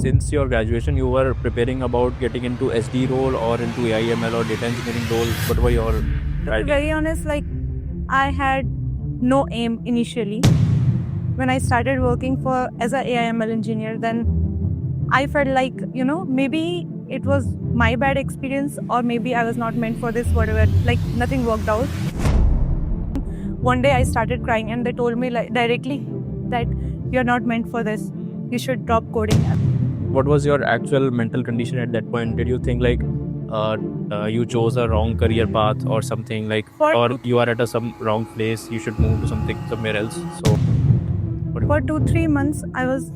since your graduation, you were preparing about getting into SD role or into AI/ML or data engineering role. What were your To be ideas? very honest, I had no aim initially. When I started working for as a AI/ML engineer, then I felt like, maybe it was my bad experience or maybe I was not meant for this, whatever. Like nothing worked out. One day I started crying and they told me directly that you're not meant for this. You should drop coding. What was your actual mental condition at that point? Did you think like you chose a wrong career path or something like, or you are at some wrong place? You should move to somewhere else. So For 2-3 months, I was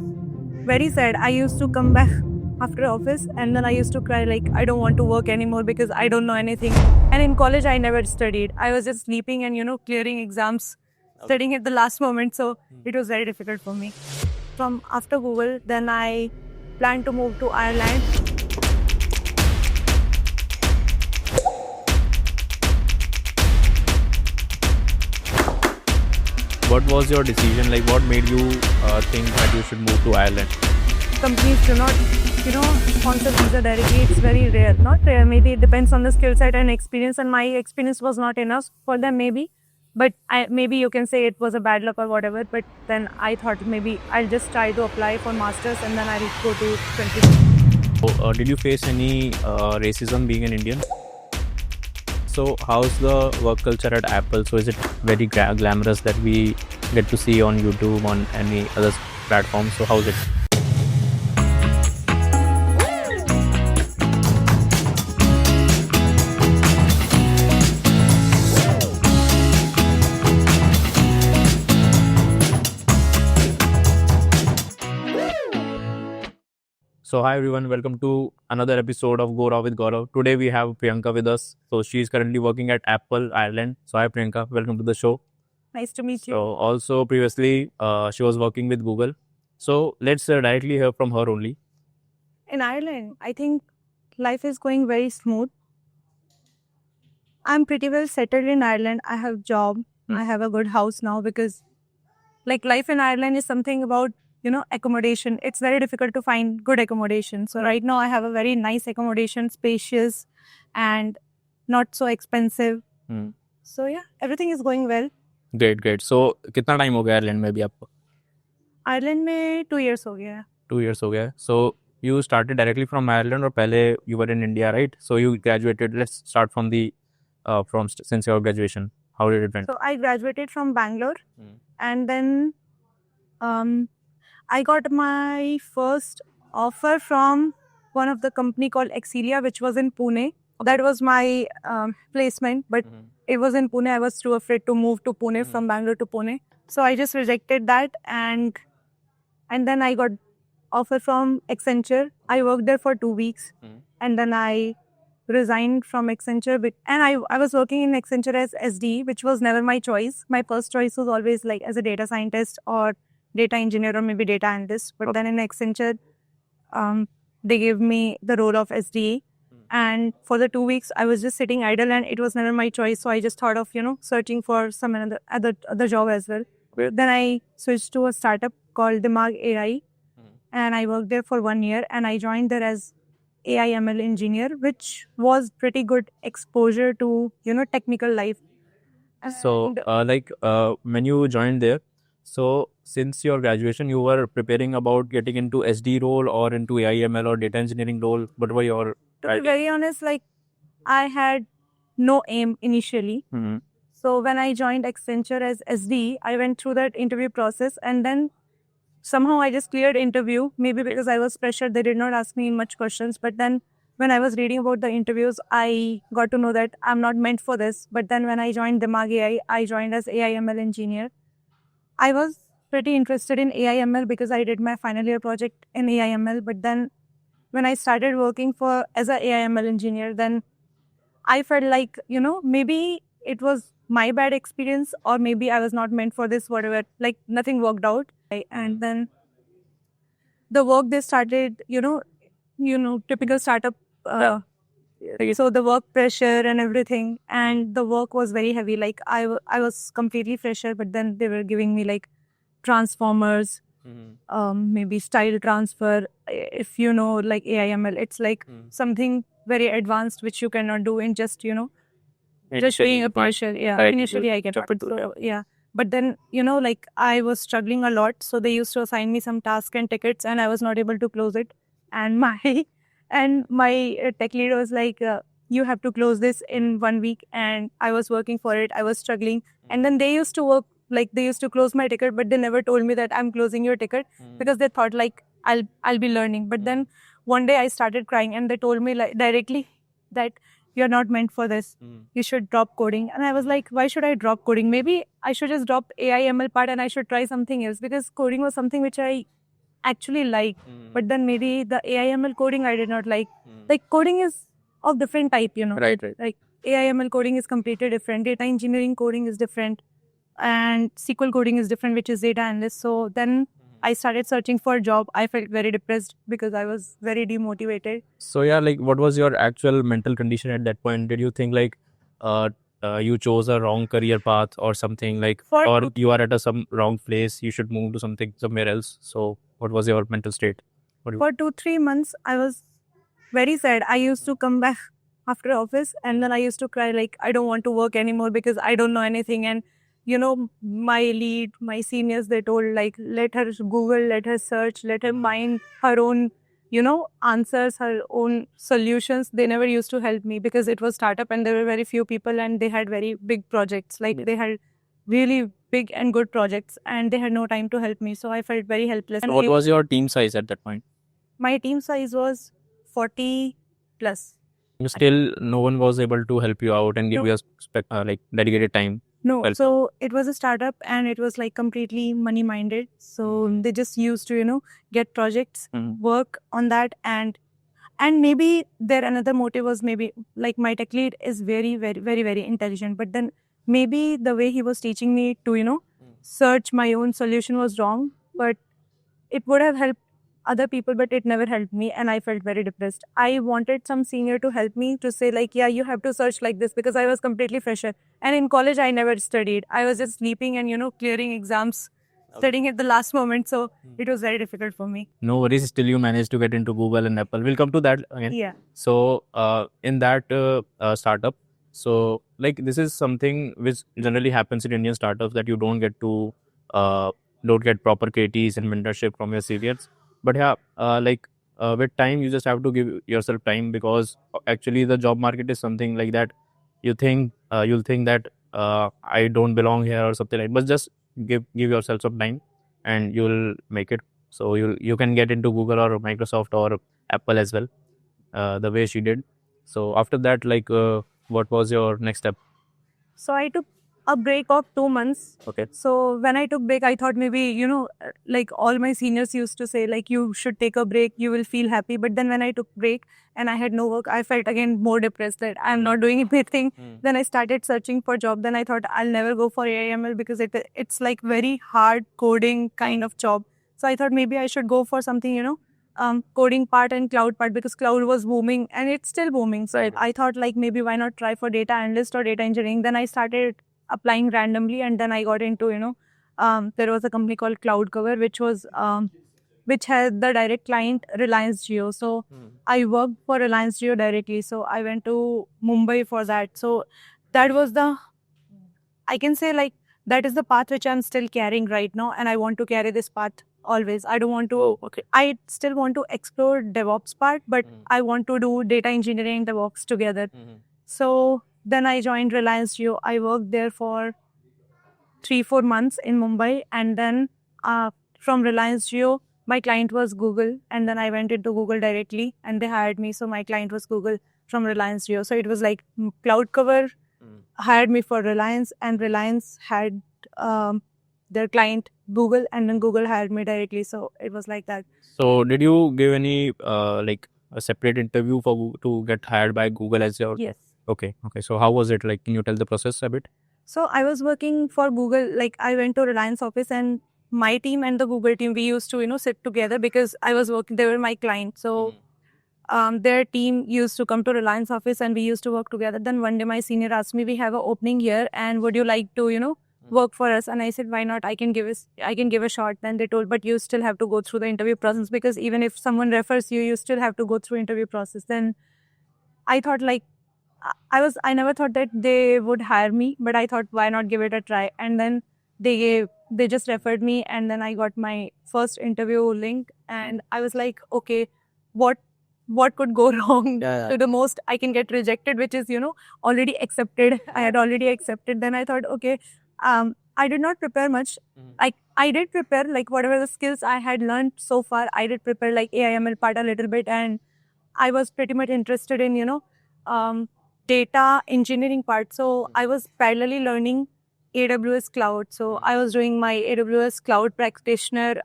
very sad. I used to come back after office and then I used to cry like I don't want to work anymore because I don't know anything. And in college, I never studied. I was just sleeping and, clearing exams, studying at the last moment. So it was very difficult for me. From after Google, then I planned to move to Ireland. what was your decision? Like, what made you think that you should move to Ireland? Companies do not, sponsor visa directly. It's very rare. Not rare, maybe it depends on the skill set and experience. And my experience was not enough for them, maybe. But maybe you can say it was a bad luck or whatever. But then I thought maybe I'll just try to apply for masters and then I'll go to 20. So, did you face any racism being an Indian? So, how's the work culture at Apple? So, is it very glamorous that we get to see on YouTube, on any other platform? So, how's it? So hi everyone, welcome to another episode of Go Raw with Gaurav. Today we have Priyanka with us. So she is currently working at Apple Ireland. So hi Priyanka, welcome to the show. Nice to meet you. So also previously she was working with Google. So let's directly hear from her only. In Ireland, I think life is going very smooth. I'm pretty well settled in Ireland. I have job. I have a good house now because life in Ireland is something about accommodation. It's very difficult to find good accommodation. So right now I have a very nice accommodation, spacious and not so expensive. So yeah, everything is going well. Great. So कितना time हो गया Ireland में अभी आपको? Ireland में 2 years हो गया. 2 years हो गया. So you started directly from Ireland or पहले you were in India, right? So you graduated. Let's start from the since your graduation. How did it went? So I graduated from Bangalore and then I got my first offer from one of the company called Excelia, which was in Pune. That was my placement, but it was in Pune. I was too afraid to move to Pune from Bangalore to Pune. So I just rejected that and then I got offer from Accenture. I worked there for 2 weeks and then I resigned from Accenture. And I was working in Accenture as SD, which was never my choice. My first choice was always like as a data scientist or data engineer or maybe data analyst. But then in Accenture, they gave me the role of SDA. And for the 2 weeks, I was just sitting idle and it was never my choice. So I just thought of, searching for some other job as well. Then I switched to a startup called Dimag AI. And I worked there for 1 year and I joined there as AI/ML engineer, which was pretty good exposure to, technical life. So when you joined there, so since your graduation, you were preparing about getting into SD role or into AI/ML or data engineering role. What were your To be very honest, I had no aim initially. So when I joined Accenture as SD, I went through that interview process and then somehow I just cleared interview. Maybe because I was pressured, they did not ask me much questions. But then when I was reading about the interviews, I got to know that I'm not meant for this. But then when I joined Dimag AI, I joined as AI/ML engineer. I was pretty interested in AI/ML because I did my final year project in AI/ML. But then when I started working as a AI/ML engineer, then I felt like, maybe it was my bad experience or maybe I was not meant for this, whatever. Like nothing worked out. And then the work they started, typical startup. So the work pressure and everything, and the work was very heavy. Like I was completely fresher, but then they were giving me like transformers, maybe style transfer. If you know like AIML, it's like something very advanced which you cannot do in just just being a partial. Yeah, initially I cannot do so, yeah. But then like I was struggling a lot, so they used to assign me some tasks and tickets, and I was not able to close it. And my tech lead was like, you have to close this in 1 week, and I was working for it. I was struggling, and then they used to work like they used to close my ticket, but they never told me that I'm closing your ticket because they thought like I'll be learning. But then one day I started crying, and they told me like directly that you're not meant for this. You should drop coding. And I was like, why should I drop coding? Maybe I should just drop AI/ML part and I should try something else, because coding was something which I actually like. But then maybe the AI/ML coding I did not like. Like coding is of different type, Right. Like AI/ML coding is completely different. Data engineering coding is different. And SQL coding is different, which is data analyst. So then I started searching for a job. I felt very depressed because I was very demotivated. So yeah, like what was your actual mental condition at that point? Did you think like you chose a wrong career path or something, like, or you are at some wrong place, you should move to somewhere else? So what was your mental state? For 2-3 months, I was very sad. I used to come back after office, and then I used to cry like I don't want to work anymore because I don't know anything. And my lead, my seniors, they told like, let her Google, let her search, let her mind her own answers, her own solutions. They never used to help me because it was startup and there were very few people, and they had very big projects. Like they had really big and good projects, and they had no time to help me. So I felt very helpless. And what was your team size at that point? My team size was 40 plus. Still, no one was able to help you out and give you like dedicated time. No, so it was a startup and it was like completely money minded. So they just used to, get projects, work on that, and maybe their another motive was maybe like my tech lead is very, very, very, very intelligent. But then maybe the way he was teaching me to, search my own solution was wrong. But it would have helped other people, but it never helped me, and I felt very depressed. I wanted some senior to help me, to say like, yeah, you have to search like this, because I was completely fresher. And in college, I never studied. I was just sleeping and, clearing exams, studying at the last moment. So it was very difficult for me. No worries, still you managed to get into Google and Apple. We'll come to that again. Yeah. So in that startup, so like this is something which generally happens in Indian startups, that you don't get proper KTs and mentorship from your seniors. But yeah, with time, you just have to give yourself time, because actually the job market is something like that. You'll think that I don't belong here or something like. But just give yourself some time, and you'll make it. So you can get into Google or Microsoft or Apple as well, the way she did. So after that, like, what was your next step? So I took a break of 2 months. Okay. So when I took break, I thought maybe, like all my seniors used to say, like, you should take a break, you will feel happy. But then when I took break and I had no work, I felt again more depressed that I'm not doing anything. Then I started searching for job. Then I thought I'll never go for AI/ML because it's like very hard coding kind of job. So I thought maybe I should go for something, coding part and cloud part, because cloud was booming and it's still booming. So I thought like maybe why not try for data analyst or data engineering. Then I started applying randomly, and then I got into, there was a company called Cloudcover, which had the direct client Reliance Jio. So I worked for Reliance Jio directly. So I went to Mumbai for that. So that was I can say like, that is the path which I'm still carrying right now. And I want to carry this path always. I don't want to, I still want to explore DevOps part, but I want to do data engineering and DevOps together. So then I joined Reliance Jio. I worked there for 3-4 months in Mumbai. And then from Reliance Jio, my client was Google. And then I went into Google directly and they hired me. So my client was Google from Reliance Jio. So it was like Cloudcover hired me for Reliance, and Reliance had their client Google, and then Google hired me directly. So it was like that. So did you give any like a separate interview to get hired by Google as your? Yes. Okay. So how was it? Like, can you tell the process a bit? So I was working for Google. Like I went to Reliance office, and my team and the Google team, we used to, sit together because I was working, they were my client. So their team used to come to Reliance office and we used to work together. Then one day my senior asked me, we have an opening here and would you like to, work for us. And I said, why not? I can give a shot. Then they told, but you still have to go through the interview process, because even if someone refers you, you still have to go through interview process. Then I thought, like, I never thought that they would hire me, but I thought, why not give it a try? And then they just referred me, and then I got my first interview link, and I was like, okay, what could go wrong? Yeah. To the most I can get rejected, which is, already accepted. I had already accepted. Then I thought, okay, I did not prepare much. I did prepare, like, whatever the skills I had learned so far, I did prepare, like, AIML part a little bit, and I was pretty much interested in, data engineering part. So I was parallelly learning AWS cloud. So I was doing my AWS cloud practitioner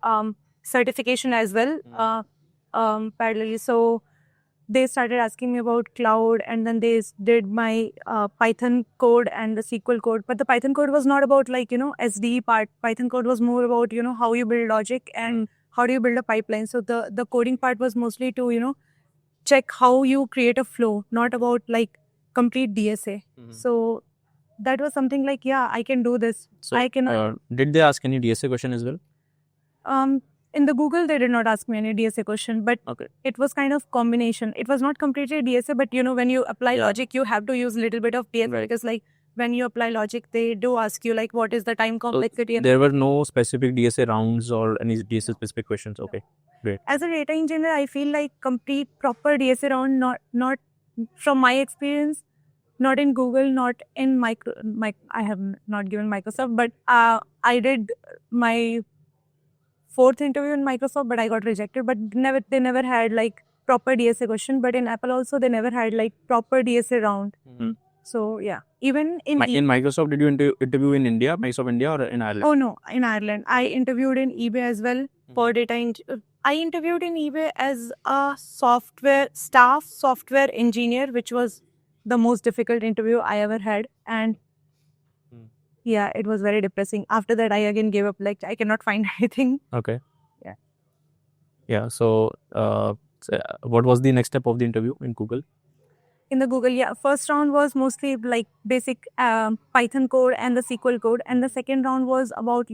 certification as well, parallelly. So they started asking me about cloud, and then they did my Python code and the SQL code. But the Python code was not about, like, SDE part. Python code was more about, how you build logic and how do you build a pipeline. So the coding part was mostly to, check how you create a flow, not about, like, complete DSA. So that was something like, yeah, I can do this. So I can. did they ask any DSA question as well? In the Google, they did not ask me any DSA question, but it was kind of combination. It was not completely DSA, but when you apply logic, you have to use a little bit of DSA, because, like, when you apply logic, they do ask you, like, what is the time complexity. So there were no specific DSA rounds or any DSA specific questions. Okay, great. As a data engineer, I feel like complete proper DSA round, not from my experience, not in Google, not in I have not given Microsoft, but I did my 4th interview in Microsoft, but I got rejected. But they never had, like, proper DSA question. But in Apple also, they never had, like, proper DSA round. So yeah, even in Microsoft, did you interview in India, Microsoft India, or in Ireland? Oh no, in Ireland. I interviewed in eBay as well for data. I interviewed in eBay as a staff software engineer, which was the most difficult interview I ever had. And yeah, it was very depressing. After that, I again gave up. Like, I cannot find anything. Okay. Yeah. Yeah. So, what was the next step of the interview in Google? In the Google, yeah, first round was mostly like basic Python code and the SQL code, and the second round was about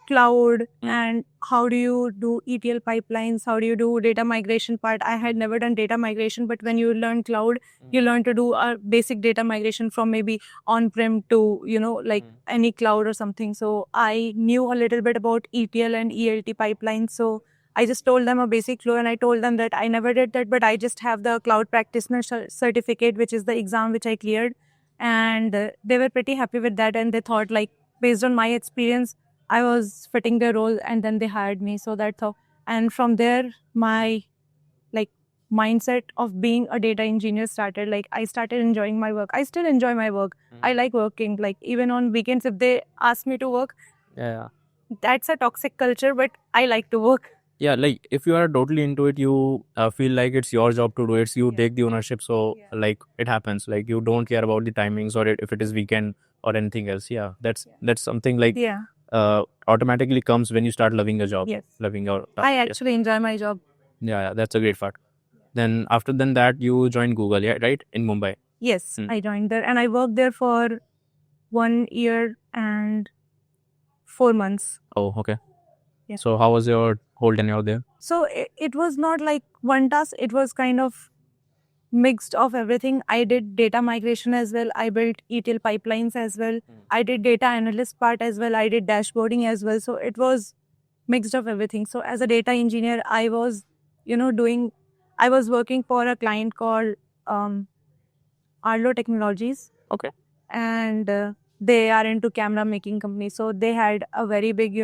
cloud and how do you do ETL pipelines, how do you do data migration part. I had never done data migration, but when you learn cloud, you learn to do a basic data migration from maybe on-prem to like any cloud or something. So I knew a little bit about ETL and ELT pipelines. So I just told them a basic flow, and I told them that I never did that, but I just have the cloud practitioner certificate, which is the exam which I cleared. And they were pretty happy with that, and they thought, like, based on my experience, I was fitting their role, and then they hired me. So that's how. And from there, my mindset of being a data engineer started. Like, I started enjoying my work. I still enjoy my work. I like working. Like, even on weekends, if they ask me to work, that's a toxic culture, but I like to work. Yeah, like, if you are totally into it, you feel like it's your job to do it. So you take the ownership. So like, it happens. Like, you don't care about the timings or if it is weekend or anything else. Yeah, that's something like automatically comes when you start loving your job. Yes. Loving your task. I actually enjoy my job. Yeah, that's a great part. Then after that, you joined Google, yeah, right? In Mumbai. Yes, I joined there, and I worked there for 1 year and 4 months. Oh, okay. Yeah. So how was your whole tenure there? So it was not like one task. It was kind of mixed of everything. I did data migration as well. I built ETL pipelines as well. I did data analyst part as well. I did dashboarding as well. So it was mixed of everything. So as a data engineer, I was, I was working for a client called Arlo Technologies. Okay. And they are into camera making company. So they had a very big,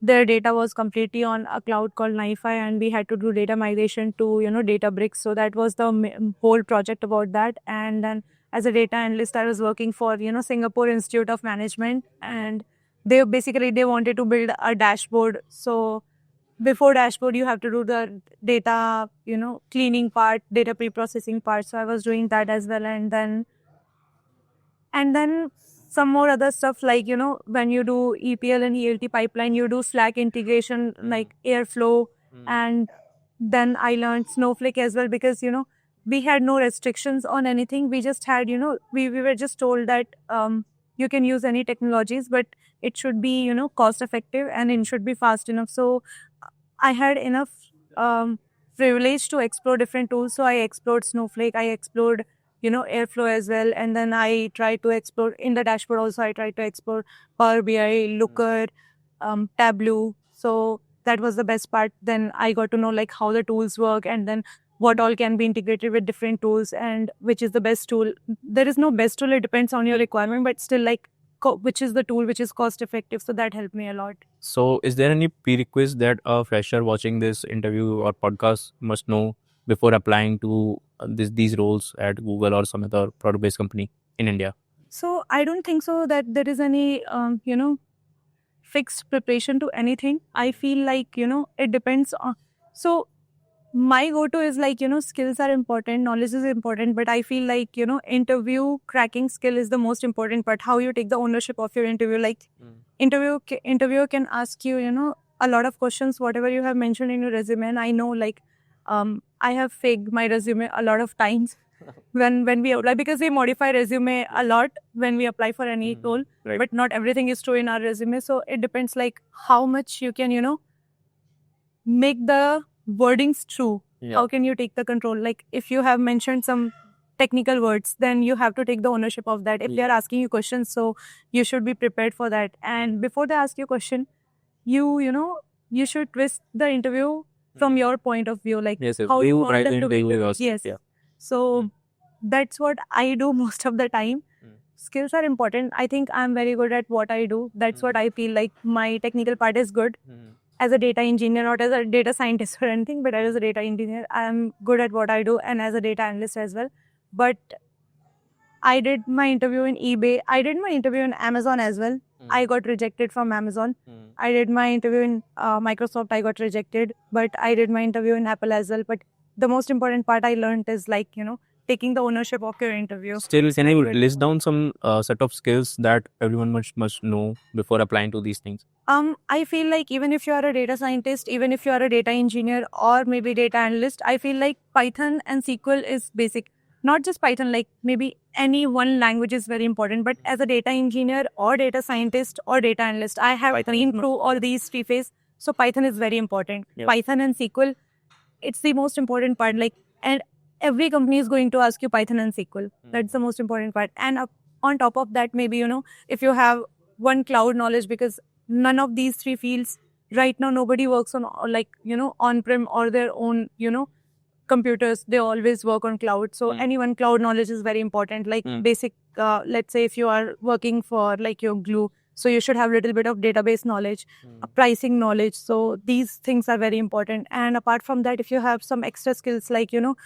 their data was completely on a cloud called NiFi, and we had to do data migration to, Databricks. So that was the whole project about that. And then as a data analyst, I was working for, Singapore Institute of Management, and they wanted to build a dashboard. So before dashboard, you have to do the data, cleaning part, data pre-processing part. So I was doing that as well. And then some more other stuff, like, when you do EPL and ELT pipeline, you do Slack integration, like Airflow. And then I learned Snowflake as well, because, we had no restrictions on anything. We just had, we were just told that you can use any technologies, but it should be, you know, cost effective and it should be fast enough. So I had enough privilege to explore different tools. So I explored Snowflake, I explored, you know, Airflow as well. And then I tried to explore in the dashboard also, I tried to explore Power BI, Looker, Tableau. So that was the best part. Then I got to know like how the tools work and then what all can be integrated with different tools and which is the best tool. There is no best tool, it depends on your requirement, but still like which is the tool which is cost effective. So that helped me a lot. So, is there any prerequisite that a fresher watching this interview or podcast must know before applying to these roles at Google or some other product-based company in India? So I don't think so that there is any, you know, fixed preparation to anything. I feel like, you know, it depends on. So my go-to is like, you know, skills are important, knowledge is important, but I feel like, you know, interview cracking skill is the most important part. How you take the ownership of your interview. Like interviewer can ask you, you know, a lot of questions, whatever you have mentioned in your resume. And I know like I have faked my resume a lot of times when we apply, because we modify resume a lot when we apply for any role, Right. but not everything is true in our resume. So it depends like how much you can, you know, make the wordings true. Yeah. How can you take the control? Like if you have mentioned some technical words, then you have to take the ownership of that. If they are asking you questions, so you should be prepared for that. And before they ask you a question, you know, you should twist the interview from your point of view, like Yes, yes. how We you would want write them in to be. daily yours. Yes. Yeah. So that's what I do most of the time. Skills are important. I think I'm very good at what I do. That's what I feel like. My technical part is good. As a data engineer, not as a data scientist or anything, but as a data engineer, I'm good at what I do, and as a data analyst as well. But I did my interview in eBay. I did my interview in Amazon as well. I got rejected from Amazon. I did my interview in Microsoft. I got rejected, but I did my interview in Apple as well. But the most important part I learned is like, you know, taking the ownership of your interview. Still, can you list down some set of skills that everyone must know before applying to these things? I feel like even if you are a data scientist, even if you are a data engineer or maybe data analyst, I feel like Python and SQL is basic. Not just Python, like maybe any one language is very important. But as a data engineer or data scientist or data analyst, I have been through all these three phases. So Python is very important. Yep. Python and SQL, it's the most important part. Like, and every company is going to ask you Python and SQL. That's the most important part. And on top of that, maybe, you know, if you have one cloud knowledge, because none of these three fields right now, nobody works on like, you know, on-prem or their own, you know, computers. They always work on cloud. So any one cloud knowledge is very important. Like basic, let's say if you are working for like your Glue, so you should have a little bit of database knowledge, pricing knowledge. So these things are very important. And apart from that, if you have some extra skills, like, you know,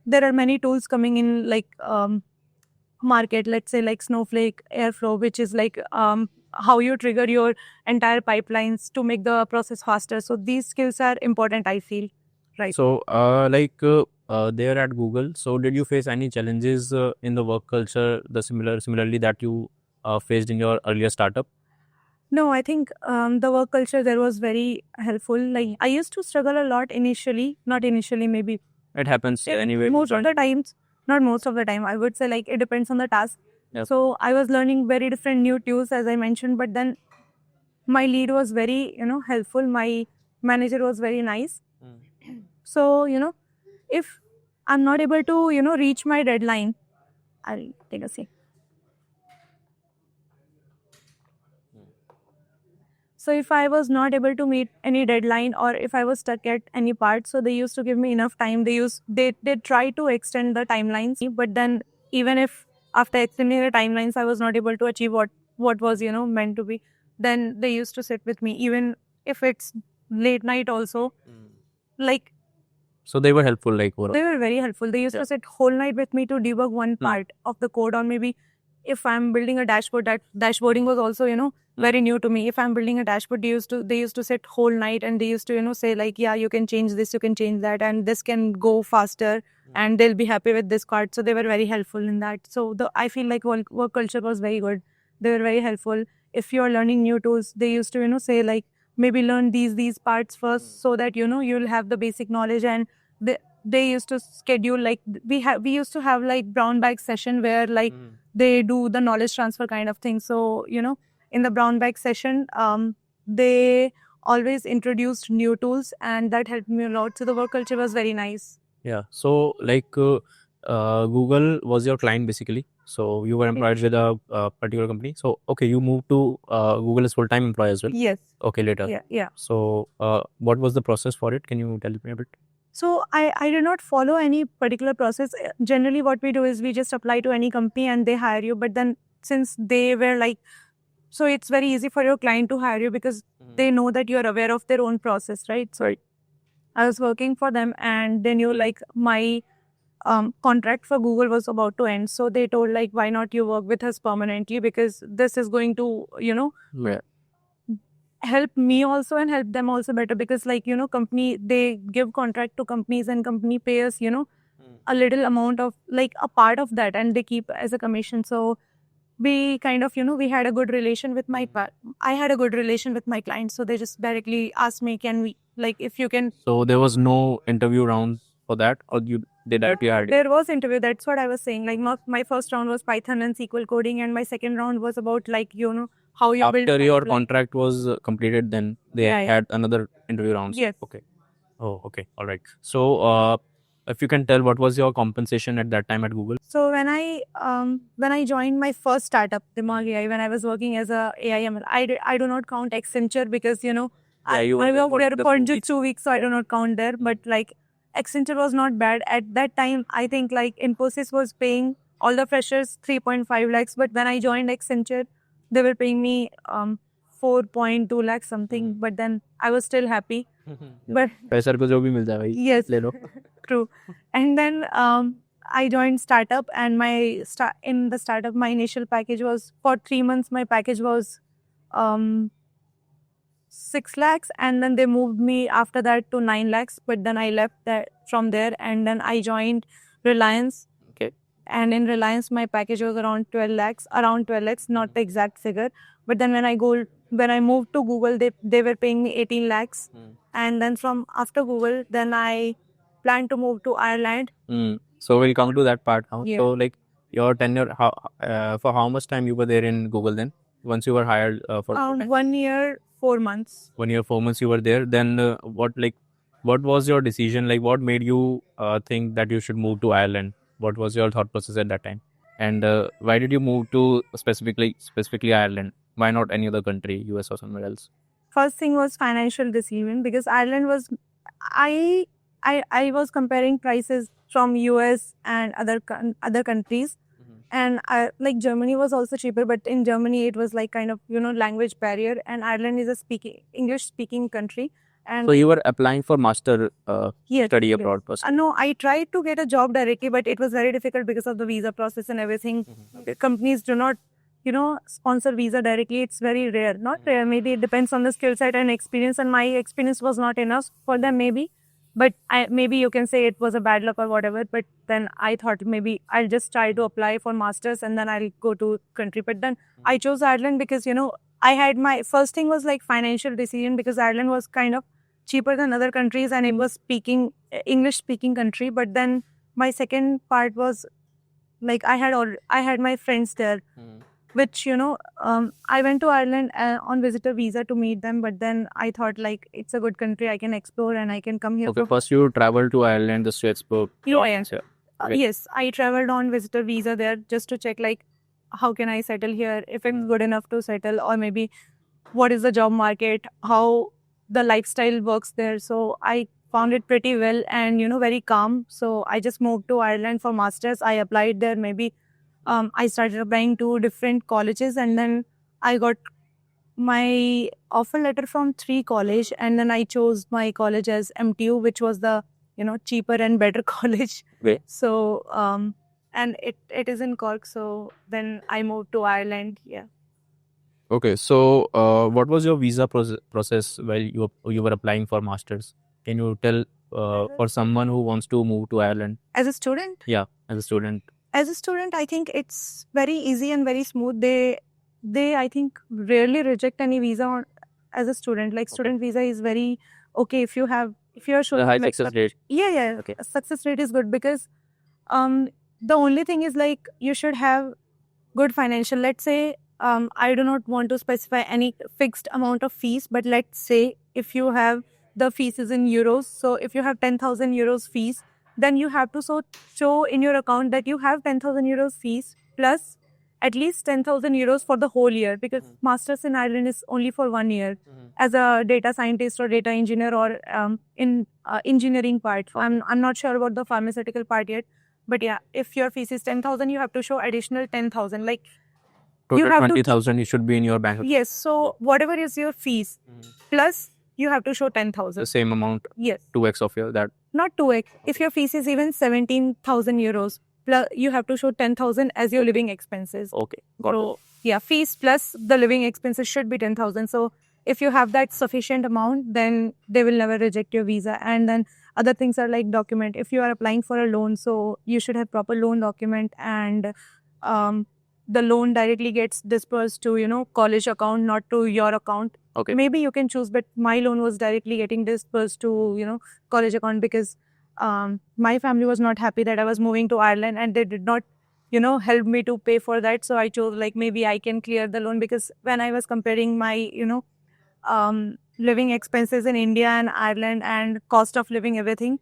there are many tools coming in like market, let's say like Snowflake, Airflow, which is like how you trigger your entire pipelines to make the process faster. So these skills are important, I feel. Right. So, there at Google, so did you face any challenges in the work culture, similarly that you faced in your earlier startup? No, I think the work culture there was very helpful. Like I used to struggle a lot initially, not initially, maybe It happens anyway. most of the times, not most of the time. I would say like it depends on the task. Yep. So I was learning very different new tools, as I mentioned, but then my lead was very, you know, helpful. My manager was very nice. So, you know, if I'm not able to, you know, reach my deadline, I'll take a seat. So if I was not able to meet any deadline or if I was stuck at any part, so they used to give me enough time. They try to extend the timelines, but then even if after extending the timelines, I was not able to achieve what was, you know, meant to be, then they used to sit with me, even if it's late night also. Like, So they were helpful, like overall. they were very helpful. They used to sit whole night with me to debug one part of the code, or maybe if I'm building a dashboard, that dashboarding was also, you know, very new to me. If I'm building a dashboard, they used to sit whole night and they used to, you know, say like, yeah, you can change this, you can change that, and this can go faster and they'll be happy with this part. So they were very helpful in that. So I feel like work culture was very good. They were very helpful. If you're learning new tools, they used to, you know, say like, maybe learn these parts first so that, you know, you'll have the basic knowledge. And they used to schedule like we used to have like brown bag session where like they do the knowledge transfer kind of thing. So in the brown bag session, they always introduced new tools, and that helped me a lot. So the work culture was very nice. Yeah. So like Google was your client basically. So you were employed with a particular company. So okay, you moved to Google as full-time employee as well. Yes. Okay, later. Yeah. So what was the process for it? Can you tell me a bit? So I did not follow any particular process. Generally, what we do is we just apply to any company and they hire you. But then since they were like, so it's very easy for your client to hire you because they know that you're aware of their own process, right? So Right. I was working for them, and they knew like my contract for Google was about to end. So they told like, why not you work with us permanently, because this is going to, Yeah. help me also and help them also better, because like, company, they give contract to companies and company pay us, a little amount of like a part of that, and they keep as a commission. So we kind of, we had a good relation with I had a good relation with my clients. So they just directly asked me, can we, like, if you can. So there was no interview round for that, or they directly hired you? There was interview. That's what I was saying. Like my first round was Python and SQL coding, and my second round was about like, how you build. After your contract was completed, then they Yeah. had another interview rounds. Yes. Okay. Oh, okay. All right. So if you can tell, what was your compensation at that time at Google? So when I joined my first startup, Dimag AI, when I was working as a AIML, I do not count Accenture because I worked there for just 2 weeks, so I do not count there. But like Accenture was not bad at that time. I think like Infosys was paying all the freshers 3.5 lakhs, but when I joined Accenture, they were paying me 4.2 lakhs something. But then I was still happy. But पैसर को जो भी मिलता है भाई yes, ले लो. true. And then I joined startup, and in the startup, my initial package was for 3 months. My package was 6 lakhs, and then they moved me after that to 9 lakhs. But then I left from there, and then I joined Reliance. Okay. And in Reliance, my package was around 12 lakhs, not the exact figure. But then when I moved to Google, they were paying me 18 lakhs. And then from after Google, then I plan to move to Ireland. So we'll come to that part now. Yeah. So like your tenure, for how much time you were there in Google then? Once you were hired for Around 1 year, 4 months. 1 year, 4 months you were there. Then what was your decision? Like what made you think that you should move to Ireland? What was your thought process at that time? And why did you move to specifically Ireland? Why not any other country, US or somewhere else? First thing was financial decision, because Ireland was, I was comparing prices from US and other countries, and like Germany was also cheaper, but in Germany it was like kind of language barrier, and Ireland is a English speaking country. And so you were applying for master yes, study abroad person? No, I tried to get a job directly, but it was very difficult because of the visa process and everything. Companies do not sponsor visa directly. It's very rare. Not rare, maybe it depends on the skill set and experience, and my experience was not enough for them maybe. But maybe you can say it was a bad luck or whatever. But then I thought maybe I'll just try to apply for masters and then I'll go to country. But then I chose Ireland because I had my first thing was like financial decision, because Ireland was kind of cheaper than other countries, and it was English speaking country. But then my second part was like I had my friends there, which I went to Ireland on visitor visa to meet them. But then I thought like it's a good country, I can explore and I can come here. Okay, first you traveled to Ireland just to explore. Yes, I traveled on visitor visa there just to check like how can I settle here, if I'm good enough to settle, or maybe what is the job market, how the lifestyle works there. So I found it pretty well and very calm. So I just moved to Ireland for masters. I applied there. Maybe I started applying to different colleges, and then I got my offer letter from 3 colleges, and then I chose my college as MTU, which was the cheaper and better college. Okay. So and it is in Cork. So then I moved to Ireland. Yeah. Okay, so what was your visa process while you were applying for masters? Can you tell for someone who wants to move to Ireland? As a student? Yeah, as a student. As a student, I think it's very easy and very smooth. They I think rarely reject any visa as a student. Like student visa is very okay if you have if you're showing The high like success rate. yeah, Okay. success rate is good because the only thing is like you should have good financial. Let's say I do not want to specify any fixed amount of fees, but let's say if you have the fees is in euros, so if you have 10,000 euros fees, then you have to show in your account that you have 10,000 euros fees plus at least 10,000 euros for the whole year, because masters in Ireland is only for 1 year as a data scientist or data engineer or in engineering part. I'm not sure about the pharmaceutical part yet, but yeah, if your fees is 10,000, you have to show additional 10,000. Like you Total have to 20,000 it should be in your bank account. yes. So whatever is your fees plus you have to show The 10,000. same amount, Yes, 2x of your that. not 2x. If your fees is even 17,000 euros, plus you have to show 10,000 as your living expenses. Okay, got it. So yeah, fees plus the living expenses should be 10,000. So if you have that sufficient amount, then they will never reject your visa. And then other things are like document. If you are applying for a loan, so you should have proper loan document, and the loan directly gets dispersed to college account, not to your account. Okay. Maybe you can choose, but my loan was directly getting dispersed to college account, because my family was not happy that I was moving to Ireland, and they did not help me to pay for that. So I chose like maybe I can clear the loan, because when I was comparing my living expenses in India and Ireland and cost of living, everything,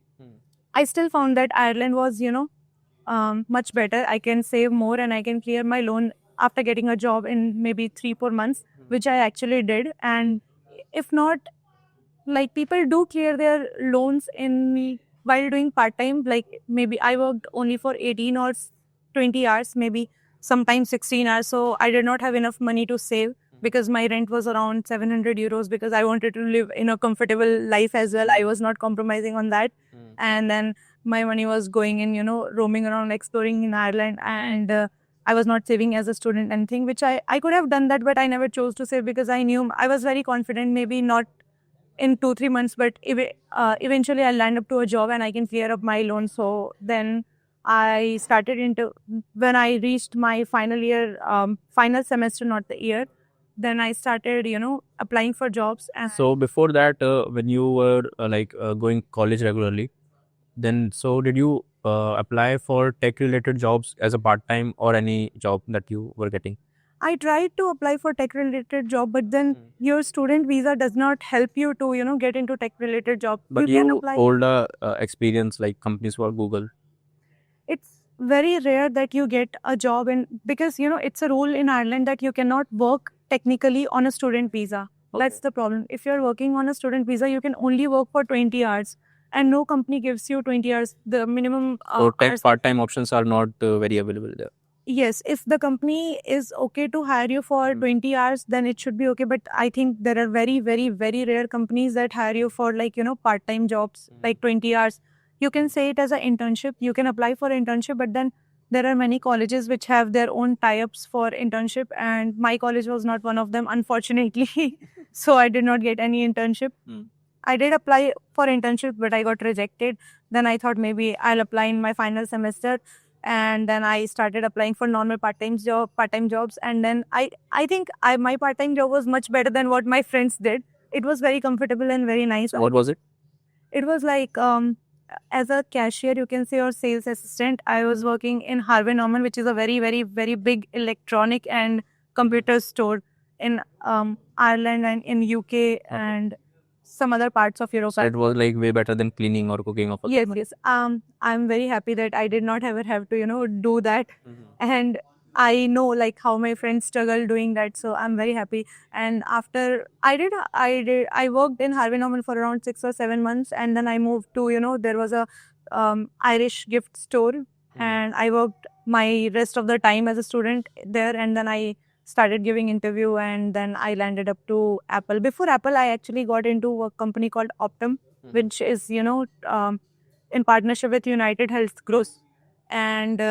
I still found that Ireland was much better. I can save more and I can clear my loan after getting a job in maybe 3-4 months, which I actually did. And if not, like people do clear their loans while doing part-time. Like maybe I worked only for 18 or 20 hours, maybe sometimes 16 hours. So I did not have enough money to save, because my rent was around 700 euros, because I wanted to live in a comfortable life as well. I was not compromising on that. And then my money was going in, roaming around, exploring in Ireland. And I was not saving as a student, anything, which I could have done that, but I never chose to save, because I knew I was very confident, maybe not in 2-3 months, but eventually I'll land up to a job and I can clear up my loan. So then I started when I reached my final year, final semester, not the year, then I started, applying for jobs. And So before that, when you were going college regularly, then so did you apply for tech related jobs as a part-time or any job that you were getting? I tried to apply for tech related job, but then your student visa does not help you to, get into tech related job. But can you apply. hold a experience like companies for Google. It's very rare that you get a job because it's a rule in Ireland that you cannot work technically on a student visa. That's the problem. If you're working on a student visa, you can only work for 20 hours, and no company gives you 20 hours. The minimum So tech hours. part-time options are not very available there. Yes, if the company is okay to hire you for 20 hours, then it should be okay. But I think there are very, very, very rare companies that hire you for part-time jobs, like 20 hours. You can say it as an internship. You can apply for internship, but then there are many colleges which have their own tie-ups for internship, and my college was not one of them, unfortunately. So I did not get any internship. I did apply for internship, but I got rejected. Then I thought maybe I'll apply in my final semester. And then I started applying for normal part-time jobs. And then I think my part-time job was much better than what my friends did. It was very comfortable and very nice. What was it? It was like as a cashier, you can say, or sales assistant. I was working in Harvey Norman, which is a very, very, very big electronic and computer store in Ireland and in UK and some other parts of Europe. So it was like way better than cleaning or cooking of a Yes. I'm very happy that I did not ever have to, do that. And I know like how my friends struggle doing that. So I'm very happy. And after I worked in Harvey Norman for around 6 or 7 months. And then I moved to, there was a Irish gift store. And I worked my rest of the time as a student there. And then I started giving interview, and then I landed up to Apple. Before Apple, I actually got into a company called Optum, which is, in partnership with United Health Group. And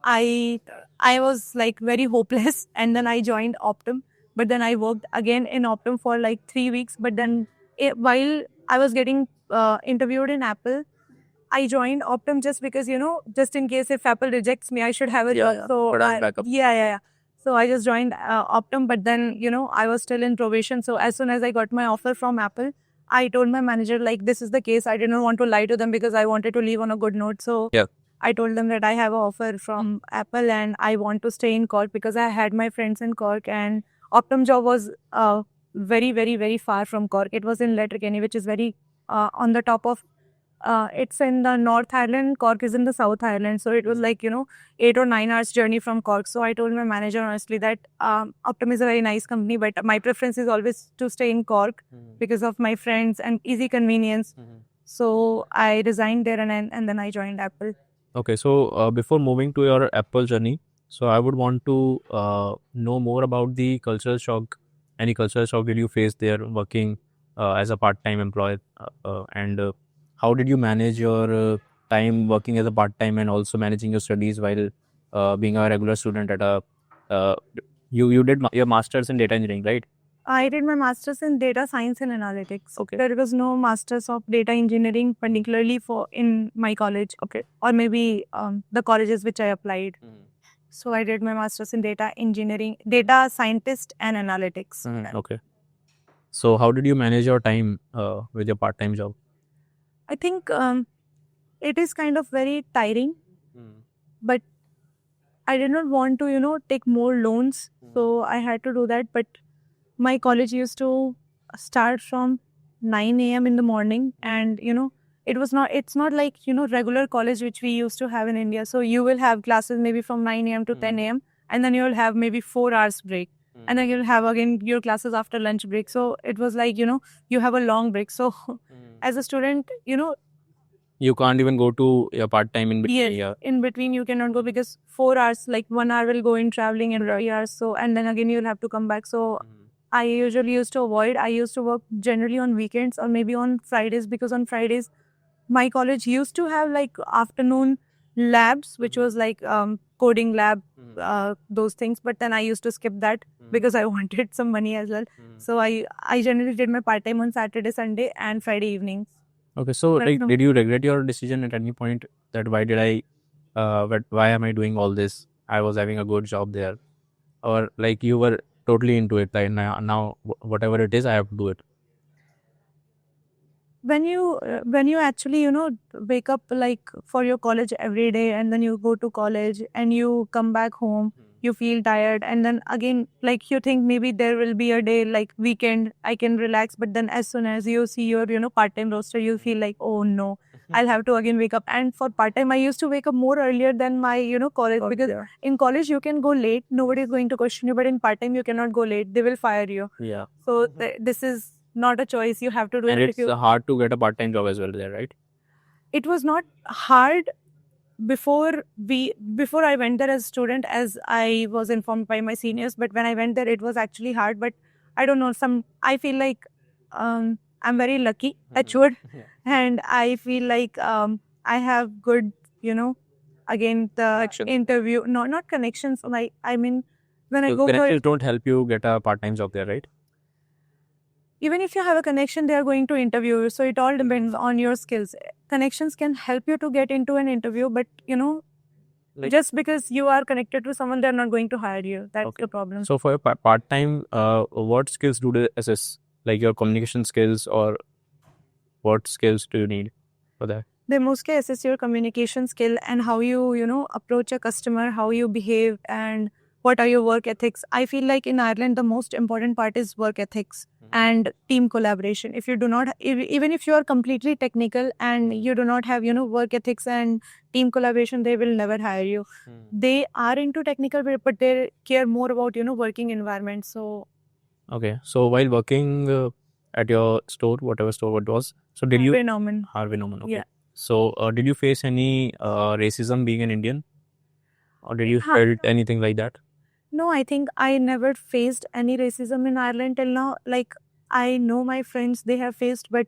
I was like very hopeless, and then I joined Optum. But then I worked again in Optum for like 3 weeks. But then while I was getting interviewed in Apple, I joined Optum just because, just in case if Apple rejects me, I should have a job. So but I'm back up. Yeah. So I just joined Optum, but then, I was still in probation. So as soon as I got my offer from Apple, I told my manager, like, this is the case. I didn't want to lie to them because I wanted to leave on a good note. So Yeah. I told them that I have an offer from Apple and I want to stay in Cork because I had my friends in Cork, and Optum job was very, very, very far from Cork. It was in Letterkenny, which is very on the top of, it's in the North Ireland, Cork is in the South Ireland. So it was like, 8 or 9 hours journey from Cork. So I told my manager honestly that Optum is a very nice company, but my preference is always to stay in Cork because of my friends and easy convenience. So I resigned there and then I joined Apple. Okay, so before moving to your Apple journey, so I would want to know more about the cultural shock. Any cultural shock did you face there working as a part-time employee? And how did you manage your time working as a part-time and also managing your studies while being a regular student at a you did your master's in data engineering, right? I did my master's in data science and analytics. Okay. There was no master's of data engineering, particularly for in my college. Okay. Or maybe the colleges which I applied. So I did my master's in data engineering, data scientist and analytics. Okay. So how did you manage your time with your part-time job? I think it is kind of very tiring, but I did not want to, take more loans. So I had to do that. But my college used to start from 9 a.m. in the morning, and it's not like regular college which we used to have in India. So you will have classes maybe from 9 a.m. to 10 a.m. and then you will have maybe 4 hours break, and then you'll have again your classes after lunch break. So it was like you have a long break. So as a student, you can't even go to your part-time in between. yeah, in between you cannot go because 4 hours, like 1 hour will go in traveling and 3 hours. So and then again you'll have to come back. So I usually used to avoid. I used to work generally on weekends or maybe on Fridays, because on Fridays my college used to have like afternoon labs, which was like coding lab, those things. But then I used to skip that because I wanted some money as well. So I generally did my part-time on Saturday, Sunday and Friday evenings. Okay, so But like, no. did you regret your decision at any point that why am I doing all this? I was having a good job there, or like you were totally into it. Like now whatever it is, I have to do it. When you actually wake up like for your college every day, and then you go to college and you come back home, you feel tired, and then again like you think maybe there will be a day like weekend I can relax, but then as soon as you see your part-time roster, you feel like, oh no, I'll have to again wake up. And for part-time I used to wake up more earlier than my college, because in college you can go late, nobody is going to question you, but in part-time you cannot go late, they will fire you. Yeah. So this is not a choice, you have to do And it. it's hard to get a part-time job as well there, right? It was not hard before I went there as a student, as I was informed by my seniors. But when I went there, it was actually hard. But I don't know, I feel like I'm very lucky, touchwood, and I feel like I have good, again the Connections. interview, not connections. Like I mean, when I So go for, connections don't help you get a part-time job there, right? even if you have a connection, they are going to interview you. So it all depends on your skills. Connections can help you to get into an interview, but Like- just because you are connected to someone, they're not going to hire you. That's Okay. the problem. So for your part-time, what skills do they assess? Like your communication skills, or what skills do you need for that? They mostly assess your communication skill and how you approach a customer, how you behave, and what are your work ethics. I feel like in Ireland, the most important part is work ethics and team collaboration. If you do not, even if you are completely technical and you do not have, work ethics and team collaboration, they will never hire you. They are into technical, but they care more about, working environment. So Okay, so while working at your store, whatever store it was, so did you Harvey Norman. Harvey Norman? Okay. Yeah. So did you face any racism being an Indian, or did you Huh. felt anything like that? No, I think I never faced any racism in Ireland till now. Like, I know my friends, they have faced, but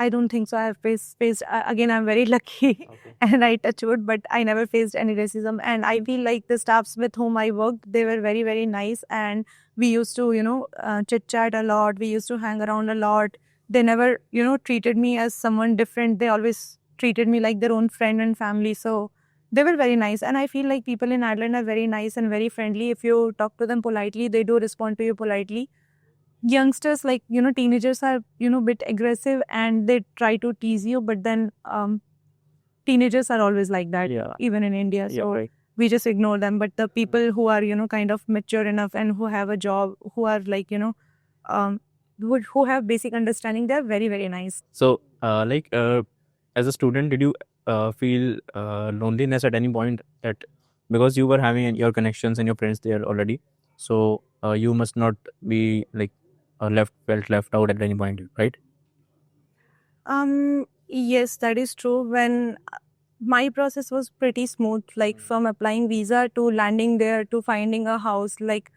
I don't think so. I have faced again, I'm very lucky and I touch wood, but I never faced any racism. And I feel like the staffs with whom I worked, they were very, very nice. And we used to, chit chat a lot. We used to hang around a lot. They never, treated me as someone different. They always treated me like their own friend and family. So they were very nice. And I feel like people in Ireland are very nice and very friendly. If you talk to them politely, they do respond to you politely. youngsters, like, you know, teenagers are, you know, bit aggressive and they try to tease you, but then teenagers are always like that, even in India. So right. we just ignore them. But the people who are, you know, kind of mature enough and who have a job, who are like, you know, who have basic understanding, they're very, very nice. So, as a student, did you feel loneliness at any point? That because you were having your connections and your friends there already, so you must not be like felt left out at any point, right? Yes, that is true. When my process was pretty smooth, like from applying visa to landing there to finding a house, like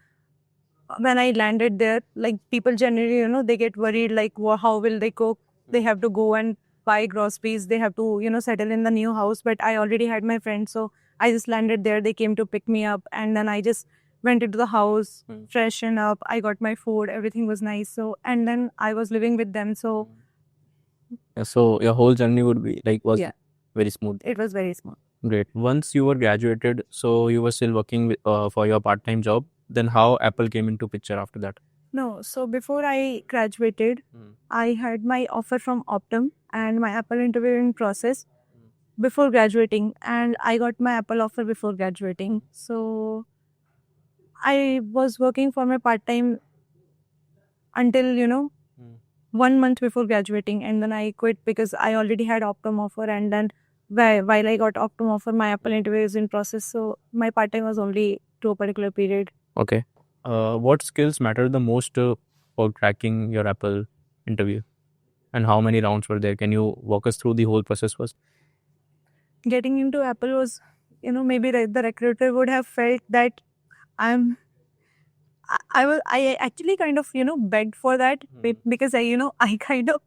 when I landed there, like people generally, you know, they get worried, like, how will they cook? They have to go and buy groceries. They have to, you know, settle in the new house. But I already had my friends, so I just landed there. They came to pick me up, and then I just went into the house, freshen up. I got my food. Everything was nice. So, and then I was living with them. So, So your whole journey would be like was Yeah. very smooth. it was very smooth. Great. Once you were graduated, so you were still working with, for your part-time job. Then how Apple came into picture after that? No, so before I graduated, I had my offer from Optum and my Apple interviewing process before graduating, and I got my Apple offer before graduating. So I was working for my part time until, you know, 1 month before graduating, and then I quit because I already had Optum offer, and then while I got Optum offer, my Apple interview is in process. So my part time was only to a particular period. Okay. What skills matter the most for cracking your Apple interview? And how many rounds were there? Can you walk us through the whole process first? Getting into Apple was, you know, maybe the recruiter would have felt that I actually kind of, you know, begged for that because I kind of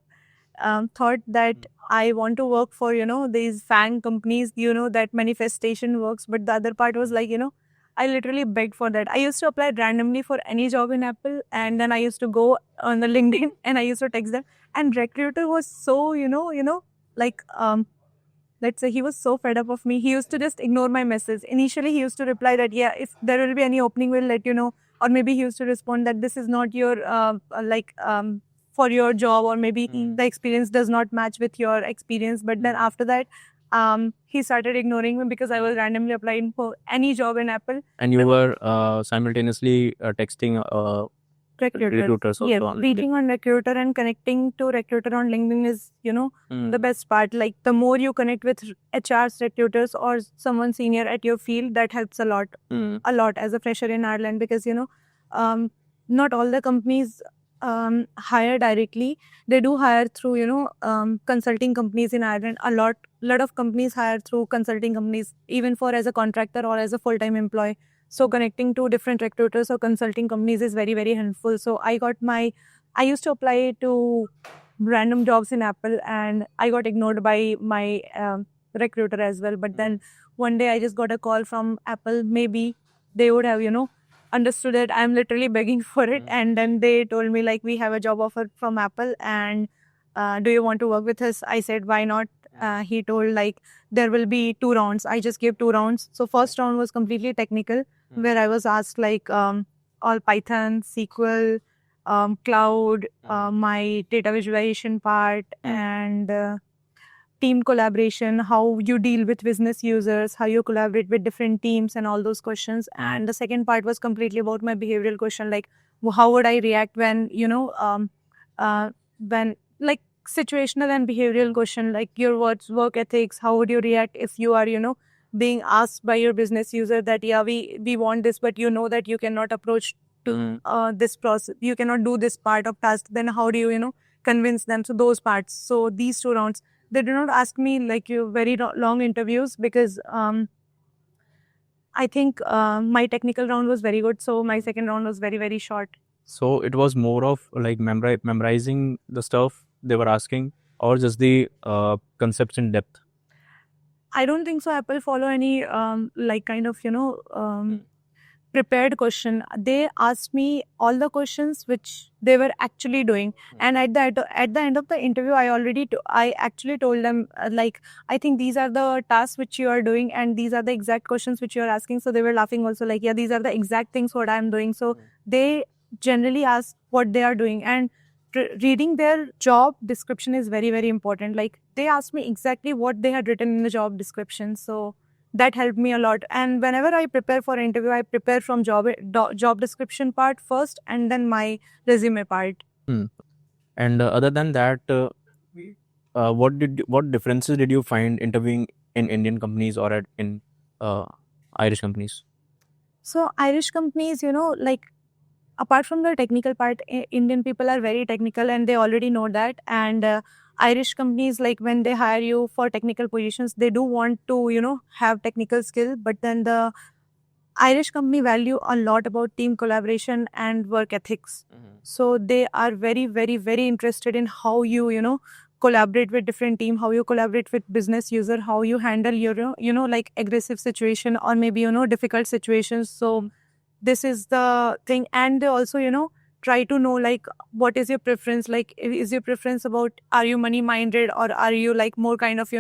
thought that I want to work for, you know, these fan companies, you know, that manifestation works. But the other part was like, you know, I literally begged for that. I used to apply randomly for any job in Apple, and then I used to go on the LinkedIn and I used to text them. And recruiter was so, like let's say he was so fed up of me. He used to just ignore my message. Initially, he used to reply that, yeah, if there will be any opening, we'll let you know. Or maybe he used to respond that this is not your, for your job, or maybe the experience does not match with your experience. But then after that, he started ignoring me because I was randomly applying for any job in Apple. And you were simultaneously texting recruiters also. Yeah, on LinkedIn. reaching on recruiter and connecting to recruiter on LinkedIn is, the best part. Like the more you connect with HRs, recruiters, or someone senior at your field, that helps a lot as a fresher in Ireland, because, not all the companies hire directly. They do hire through, consulting companies in Ireland. A lot of companies hire through consulting companies, even for as a contractor or as a full-time employee. So connecting to different recruiters or consulting companies is very, very helpful. So I used to apply to random jobs in Apple, and I got ignored by my recruiter as well. But then one day I just got a call from Apple. Maybe they would have, understood that I'm literally begging for it. And then they told me, like, we have a job offer from Apple, and do you want to work with us? I said, why not? He told, like, there will be 2 rounds. I just gave 2 rounds. So first round was completely technical, where I was asked, like, all Python, SQL, cloud, my data visualization part, and team collaboration, how you deal with business users, how you collaborate with different teams, and all those questions. And the second part was completely about my behavioral question, like, how would I react when, when, like, situational and behavioral question, like your work ethics, how would you react if you are, being asked by your business user that, yeah, we want this, but you know that you cannot approach to this process, you cannot do this part of task, then how do you, convince them? So those parts. So these 2 rounds, they did not ask me like very long interviews, because I think my technical round was very good. So my second round was very, very short. So it was more of like memorizing the stuff they were asking, or just the concepts in depth? I don't think so. Apple follow any like kind of prepared question. They asked me all the questions which they were actually doing, and at the end of the interview, I actually told them like, I think these are the tasks which you are doing, and these are the exact questions which you are asking. So they were laughing also, like, yeah, these are the exact things what I am doing. So they generally ask what they are doing, and reading their job description is very, very important. Like, they asked me exactly what they had written in the job description, so that helped me a lot. And whenever I prepare for interview, I prepare from job description part first, and then my resume part. And other than that, what differences did you find interviewing in Indian companies or in Irish companies? So Irish companies, like, apart from the technical part, Indian people are very technical and they already know that. And Irish companies, like, when they hire you for technical positions, they do want to, have technical skill. But then the Irish company value a lot about team collaboration and work ethics. So they are very, very, very interested in how you, collaborate with different team, how you collaborate with business user, how you handle your, like, aggressive situation or maybe, difficult situations. So this is the thing. And they also, try to know, like, what is your preference? Like, is your preference about, are you money minded, or are you like more kind of,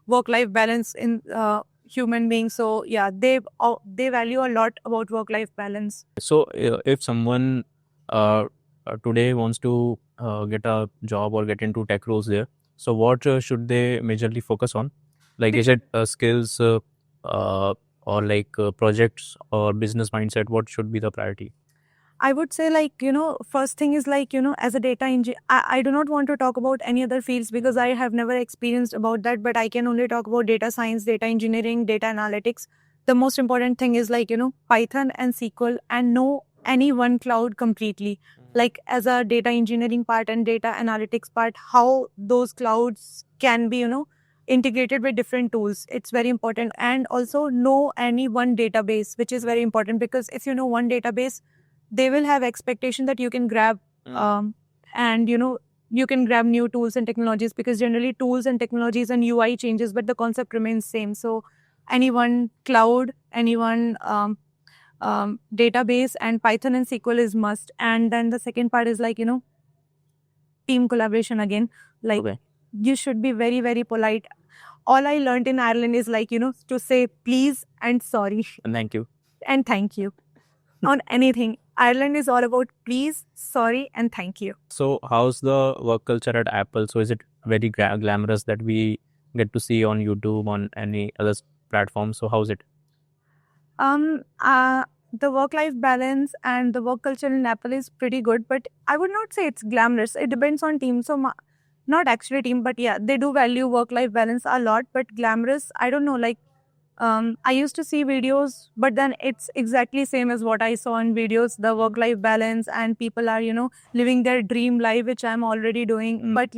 work-life balance in human beings? So yeah, they value a lot about work-life balance. So if someone today wants to get a job or get into tech roles there, so what should they majorly focus on? Like, is it skills or like projects or business mindset? What should be the priority? I would say, like, first thing is, like, as a data engineer, I do not want to talk about any other fields because I have never experienced about that, but I can only talk about data science, data engineering, data analytics. The most important thing is, like, Python and SQL, and know any one cloud completely. Like, as a data engineering part and data analytics part, how those clouds can be, integrated with different tools. It's very important. And also know any one database, which is very important, because if you know one database, they will have expectation that you can grab and you can grab new tools and technologies, because generally tools and technologies and UI changes, but the concept remains same. So any one cloud, any one database, and Python and SQL is must. And then the second part is, like, team collaboration again. Like, Okay. you should be very, very polite. All I learned in Ireland is, like, to say please and sorry And thank you. and thank you on anything. Ireland is all about please, sorry, and thank you. So how's the work culture at Apple? So is it very glamorous that we get to see on YouTube, on any other platform? So how's it? The work-life balance and the work culture in Apple is pretty good, but I would not say it's glamorous. It depends on team. So not actually team, but yeah, they do value work-life balance a lot. But glamorous, I don't know. Like, I used to see videos, but then it's exactly same as what I saw in videos. The work-life balance, and people are, living their dream life, which I'm already doing. But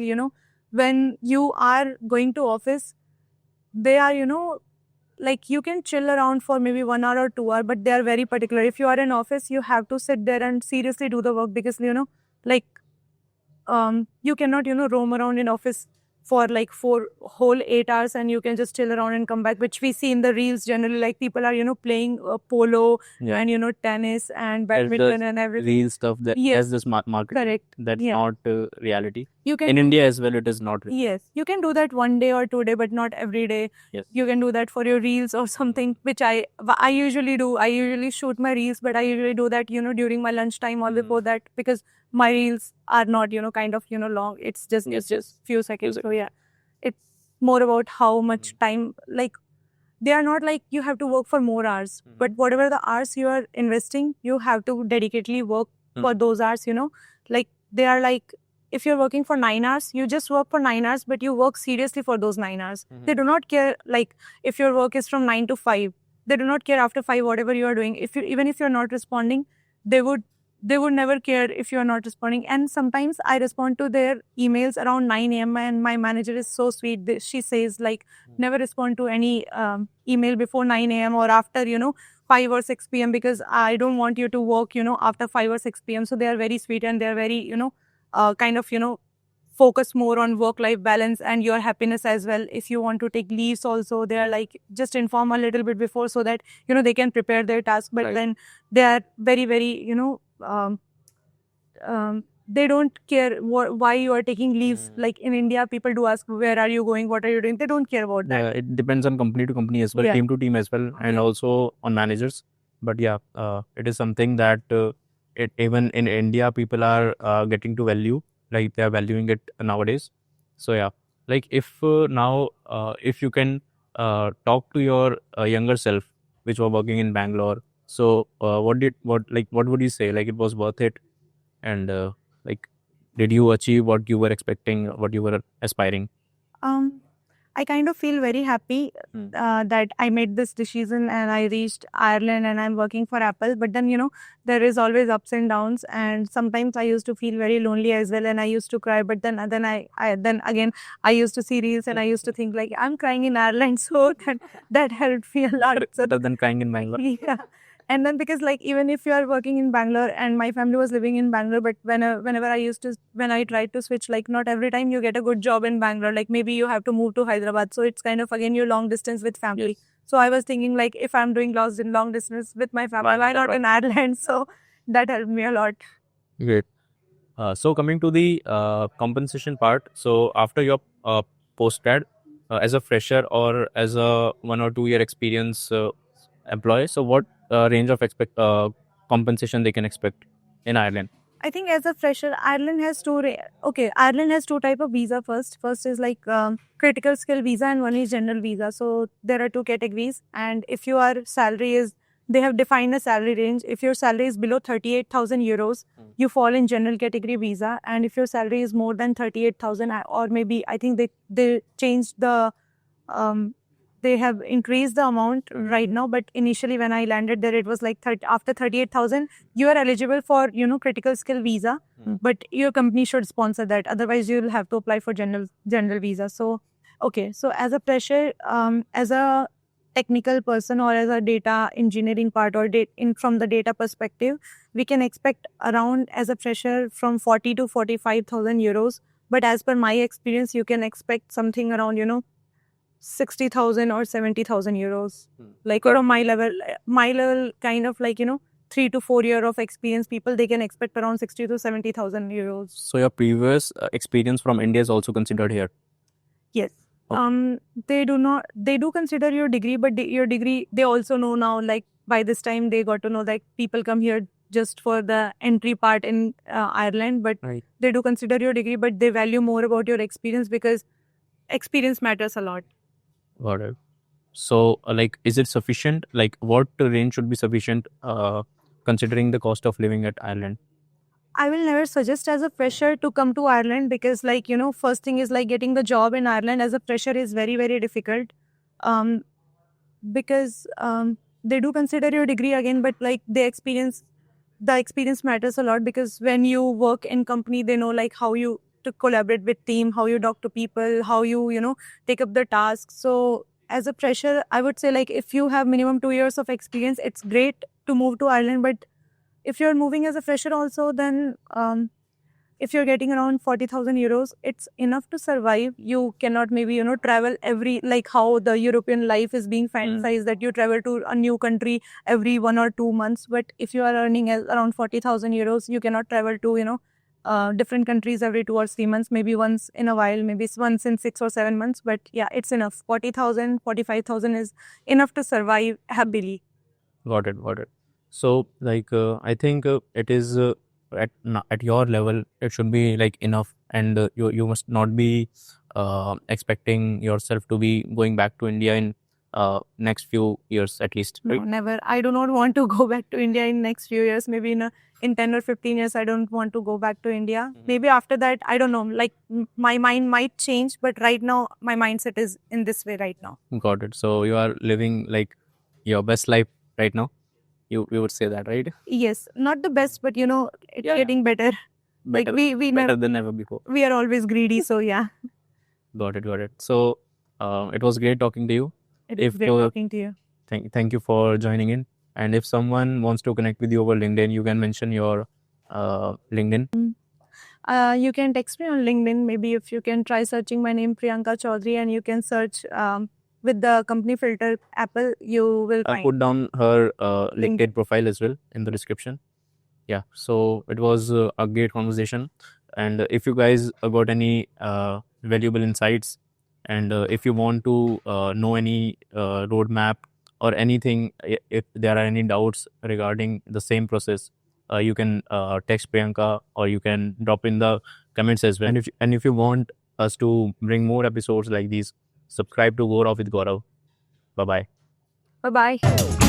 when you are going to office, they are, like, you can chill around for maybe 1 hour or 2 hours, but they are very particular. If you are in office, you have to sit there and seriously do the work, because like, you cannot roam around in office for like 4 whole 8 hours and you can just chill around and come back, which we see in the reels generally. Like, people are playing polo and tennis and badminton and everything. Real stuff that Yes. has this market. Correct. That's Yeah. not reality. You can In India as well, it is not. Yes, you can do that 1 day or 2 day, but not every day. Yes. You can do that for your reels or something, which I usually do. I usually shoot my reels, but I usually do that, during my lunchtime or before that, because my reels are not, kind of, long. It's just few seconds. So yeah, it's more about how much time, like, they are not like you have to work for more hours, but whatever the hours you are investing, you have to dedicatedly work for those hours, like, they are like, if you're working for 9 hours, you just work for 9 hours, but you work seriously for those 9 hours. They do not care, like, if your work is from 9 to 5, they do not care after 5, whatever you are doing. Even if you're not responding, they would never care if you are not responding. And sometimes I respond to their emails around 9 a.m. and my manager is so sweet. She says, like, never respond to any email before 9 a.m. or after, 5 or 6 p.m. because I don't want you to work, after 5 or 6 p.m. So they are very sweet and they are very, kind of, focus more on work-life balance and your happiness as well. If you want to take leaves also, they are like, just inform a little bit before so that, they can prepare their task. But then they are very, very, they don't care why you are taking leaves. Like, in India, people do ask, where are you going? What are you doing? They don't care about that. Yeah, it depends on company to company as well, team to team as well, and also on managers. But yeah, it is something that even in India, people are getting to value, like they are valuing it nowadays. So yeah, like if now if you can talk to your younger self, which were working in Bangalore, so what would you say? Like it was worth it, and like did you achieve what you were expecting, what you were aspiring? Um, I kind of feel very happy that I made this decision and I reached Ireland and I'm working for Apple. But then, there is always ups and downs. And sometimes I used to feel very lonely as well. And I used to cry. But then again, I used to see reels and I used to think like, I'm crying in Ireland. So that helped me a lot. So Better than crying in Bangalore. yeah. And then because like even if you are working in Bangalore and my family was living in Bangalore, but whenever when I tried to switch, like not every time you get a good job in Bangalore, like maybe you have to move to Hyderabad. So it's kind of again your long distance with family. So I was thinking like if I'm doing long distance with my family, why not in Ireland? So that helped me a lot. Great. So coming to the compensation part, so after your post grad, as a fresher or as a 1 or 2 year experience employee, so what range of compensation they can expect in Ireland? I think as a fresher, Ireland has Ireland has two type of visa first. First is like critical skill visa and one is general visa. So there are two categories. And if your salary is, they have defined a salary range. If your salary is below 38,000 euros, you fall in general category visa. And if your salary is more than 38,000 or maybe I think they changed um, they have increased the amount right now, but initially when I landed there, it was like after 38,000, you are eligible for, critical skill visa, but your company should sponsor that. Otherwise, you'll have to apply for general visa. So, okay. So as a fresher, as a technical person or as a data engineering part or from the data perspective, we can expect around as a fresher from 40 to 45,000 euros. But as per my experience, you can expect something around, 60,000 or 70,000 euros. Like from my level, kind of like, 3 to 4 year of experience people, they can expect around 60 to 70,000 euros. So your previous experience from India is also considered here. Yes. Okay. They do consider your degree, but your degree, they also know now, like by this time they got to know that people come here just for the entry part in Ireland, but Right. they do consider your degree, but they value more about your experience because experience matters a lot. Got it. So, like, is it sufficient? Like, what range should be sufficient, considering the cost of living at Ireland? I will never suggest as a fresher to come to Ireland because, like, first thing is like getting the job in Ireland as a fresher is very, very difficult. Because they do consider your degree again, but like the experience matters a lot because when you work in company, they know like how you to collaborate with team, how you talk to people, how you take up the tasks. So as a fresher, I would say like if you have minimum 2 years of experience, it's great to move to Ireland. But if you're moving as a fresher also, then if you're getting around 40,000 euros, it's enough to survive. You cannot maybe, travel like how the European life is being fantasized that you travel to a new country every 1 or 2 months. But if you are earning around 40,000 euros, you cannot travel to, different countries every 2 or 3 months, maybe once in a while, maybe once in 6 or 7 months. But yeah, it's enough. 40,000, 45,000 is enough to survive happily. Got it. Got it. So, like, I think it is at your level, it should be like enough, and you must not be expecting yourself to be going back to India in next few years at least. No, Right? never. I do not want to go back to India in next few years. Maybe in 10 or 15 years, I don't want to go back to India. Maybe after that, I don't know. Like my mind might change, but right now, my mindset is in this way right now. Got it. So you are living like your best life right now. You would say that, right? Yes, not the best, but it's Yeah. getting better. Like Better, we better never, than ever before. we are always greedy. So yeah, Got it. Got it. So it was great talking to you. it is If great you- talking to you. Thank you for joining in. And if someone wants to connect with you over LinkedIn, you can mention your LinkedIn. You can text me on LinkedIn. Maybe if you can try searching my name Priyanka Chaudhary and you can search with the company filter Apple, you will I'll find. put down her LinkedIn profile as well in the description. Yeah. So it was a great conversation. And if you guys got any valuable insights, and if you want to know any roadmap or anything, if there are any doubts regarding the same process, you can text Priyanka, or you can drop in the comments as well. And if you want us to bring more episodes like these, subscribe to Go Off with Gaurav. Bye bye. Bye bye.